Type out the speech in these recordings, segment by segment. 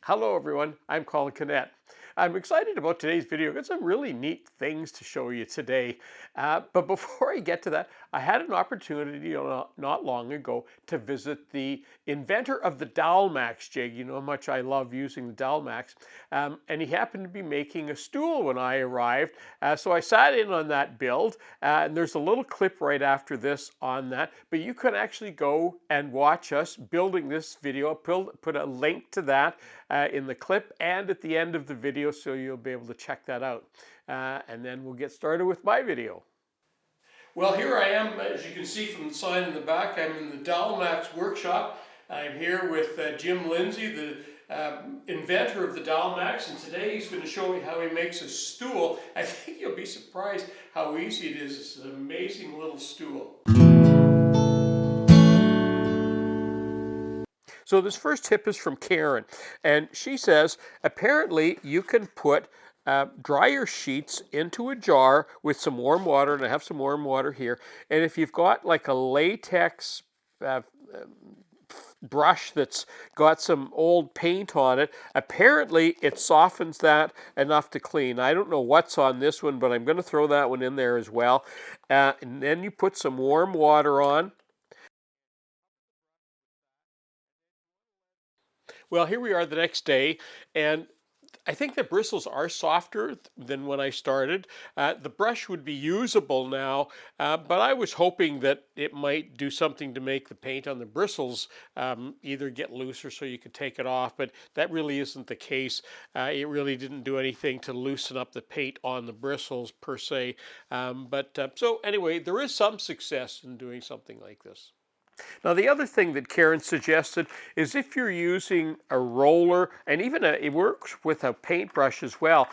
Hello everyone, I'm Colin Canet. I'm excited about today's video. I've got some really neat things to show you today. But before I get to that, I had an opportunity not long ago to visit the inventor of the Dalmax jig. You know how much I love using the Dalmax. And he happened to be making a stool when I arrived. So I sat in on that build. And there's a little clip right after this on that. But you can actually go and watch us building this video. Put a link to that in the clip and at the end of the video, so you'll be able to check that out. And then we'll get started with my video. Well, here I am, as you can see from the sign in the back. I'm in the Dalmax workshop. I'm here with Jim Lindsay, the inventor of the Dalmax, and today he's going to show me how he makes a stool. I think you'll be surprised how easy it is. It's an amazing little stool. So this first tip is from Karen, and she says, apparently you can put dryer sheets into a jar with some warm water, and I have some warm water here, and if you've got like a latex brush that's got some old paint on it, apparently it softens that enough to clean. I don't know what's on this one, but I'm going to throw that one in there as well. And then you put some warm water on. Well, here we are the next day, and I think the bristles are softer than when I started. The brush would be usable now, but I was hoping that it might do something to make the paint on the bristles either get looser so you could take it off, but that really isn't the case. It really didn't do anything to loosen up the paint on the bristles per se. So anyway, there is some success in doing something like this. Now, the other thing that Karen suggested is if you're using a roller, and even it works with a paintbrush as well.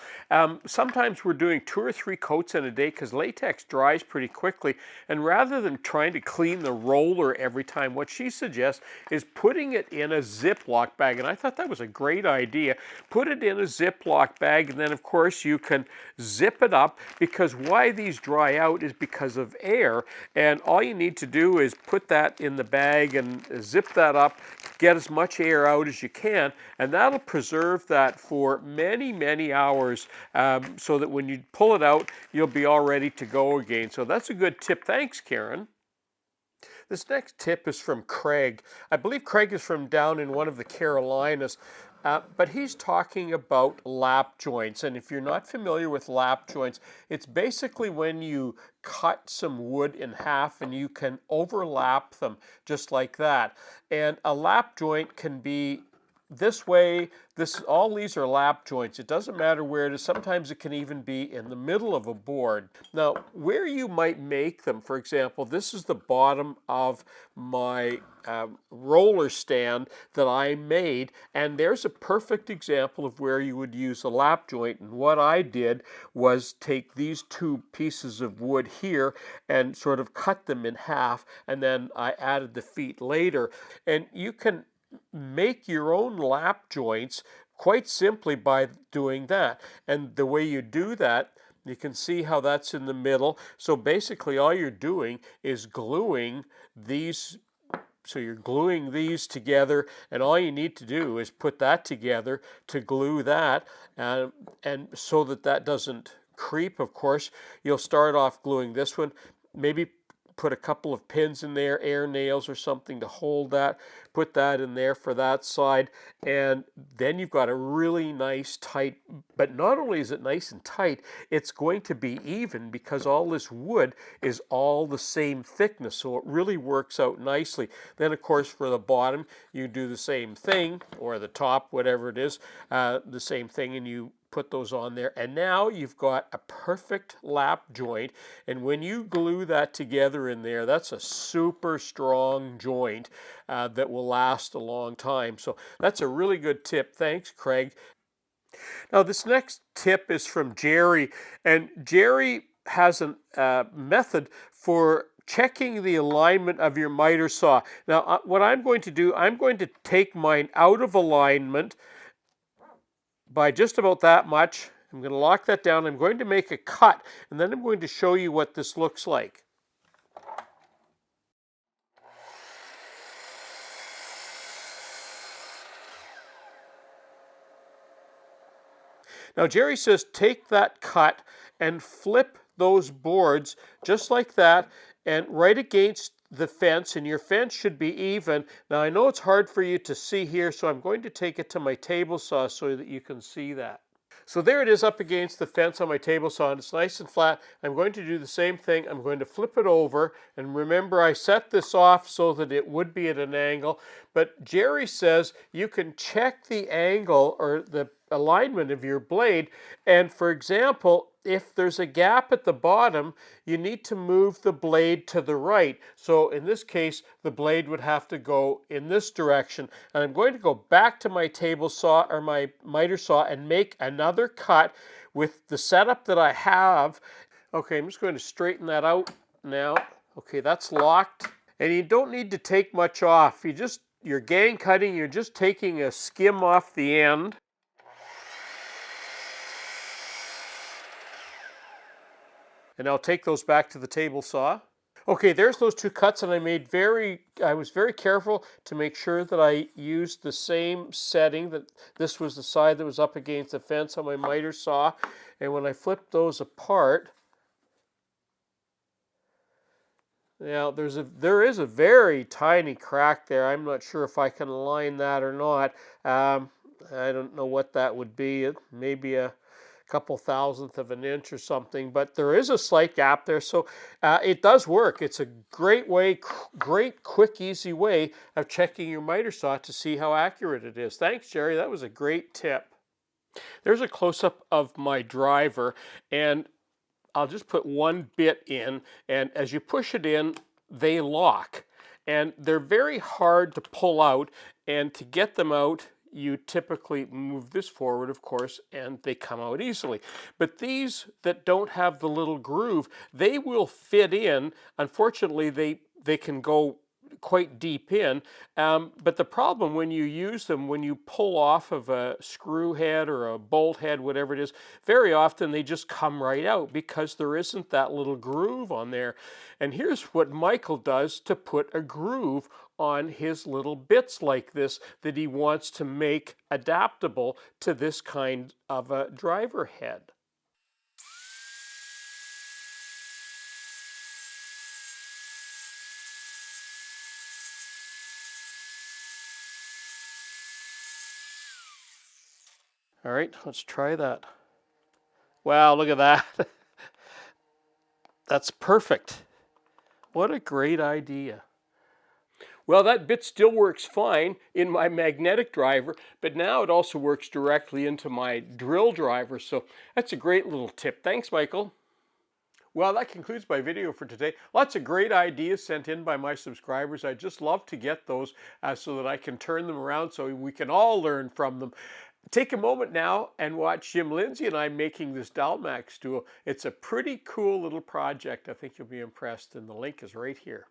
Sometimes we're doing 2 or 3 coats in a day because latex dries pretty quickly. And rather than trying to clean the roller every time, what she suggests is putting it in a ziplock bag. And I thought that was a great idea. Put it in a ziplock bag, and then of course you can zip it up, because why these dry out is because of air. And all you need to do is put that in the bag and zip that up, get as much air out as you can, and that'll preserve that for many, many hours, so that when you pull it out, you'll be all ready to go again. So that's a good tip. Thanks, Karen. This next tip is from Craig. I believe Craig is from down in one of the Carolinas. But he's talking about lap joints. And if you're not familiar with lap joints, it's basically when you cut some wood in half and you can overlap them just like that. And a lap joint can be this way. All these are lap joints. It doesn't matter where it is. Sometimes it can even be in the middle of a board. Now, where you might make them, for example, this is the bottom of my roller stand that I made, and there's a perfect example of where you would use a lap joint. And what I did was take these 2 pieces of wood here and sort of cut them in half, and then I added the feet later. And you can make your own lap joints quite simply by doing that. And the way you do that, you can see how that's in the middle. So basically all you're doing is gluing these. So you're gluing these together, and all you need to do is put that together to glue that, and so that doesn't creep, of course, you'll start off gluing this one, maybe put a couple of pins in there, air nails or something to hold that, put that in there for that side, and then you've got a really nice tight, but not only is it nice and tight, it's going to be even because all this wood is all the same thickness, so it really works out nicely. Then of course for the bottom you do the same thing, or the top, whatever it is, the same thing, and you put those on there, and now you've got a perfect lap joint. And when you glue that together in there, that's a super strong joint that will last a long time. So that's a really good tip. Thanks, Craig. Now this next tip is from Jerry, and Jerry has a method for checking the alignment of your miter saw. Now what I'm going to do, I'm going to take mine out of alignment by just about that much. I'm going to lock that down. I'm going to make a cut, and then I'm going to show you what this looks like. Now Jerry says take that cut and flip those boards just like that and right against the fence, and your fence should be even. Now I know it's hard for you to see here, so I'm going to take it to my table saw so that you can see that. So there it is up against the fence on my table saw, and it's nice and flat. I'm going to do the same thing. I'm going to flip it over, and remember I set this off so that it would be at an angle, but Jerry says you can check the angle or the alignment of your blade, and for example, if there's a gap at the bottom, you need to move the blade to the right. So in this case, the blade would have to go in this direction. And I'm going to go back to my table saw or my miter saw and make another cut with the setup that I have. Okay, I'm just going to straighten that out now. Okay, that's locked. And you don't need to take much off. You're gang cutting, you're just taking a skim off the end. And I'll take those back to the table saw. Okay, there's those two cuts, and I was very careful to make sure that I used the same setting, that this was the side that was up against the fence on my miter saw. And when I flipped those apart, now there is a very tiny crack there. I'm not sure if I can align that or not. I don't know what that would be. Maybe a couple thousandth of an inch or something, but there is a slight gap there, so it does work. It's a great way, great, quick, easy way of checking your miter saw to see how accurate it is. Thanks, Jerry. That was a great tip. There's a close-up of my driver, and I'll just put one bit in, and as you push it in, they lock. And they're very hard to pull out, and to get them out, you typically move this forward, of course, and they come out easily. But these that don't have the little groove, they will fit in. Unfortunately, they can go quite deep in. But the problem when you use them, when you pull off of a screw head or a bolt head, whatever it is, very often they just come right out because there isn't that little groove on there. And here's what Michael does to put a groove on his little bits like this that he wants to make adaptable to this kind of a driver head. All right, let's try that. Wow, look at that. That's perfect. What a great idea. Well, that bit still works fine in my magnetic driver, but now it also works directly into my drill driver, so that's a great little tip. Thanks, Michael. Well, that concludes my video for today. Lots of great ideas sent in by my subscribers. I just love to get those so that I can turn them around so we can all learn from them. Take a moment now and watch Jim Lindsay and I making this Dalmax tool. It's a pretty cool little project. I think you'll be impressed, and the link is right here.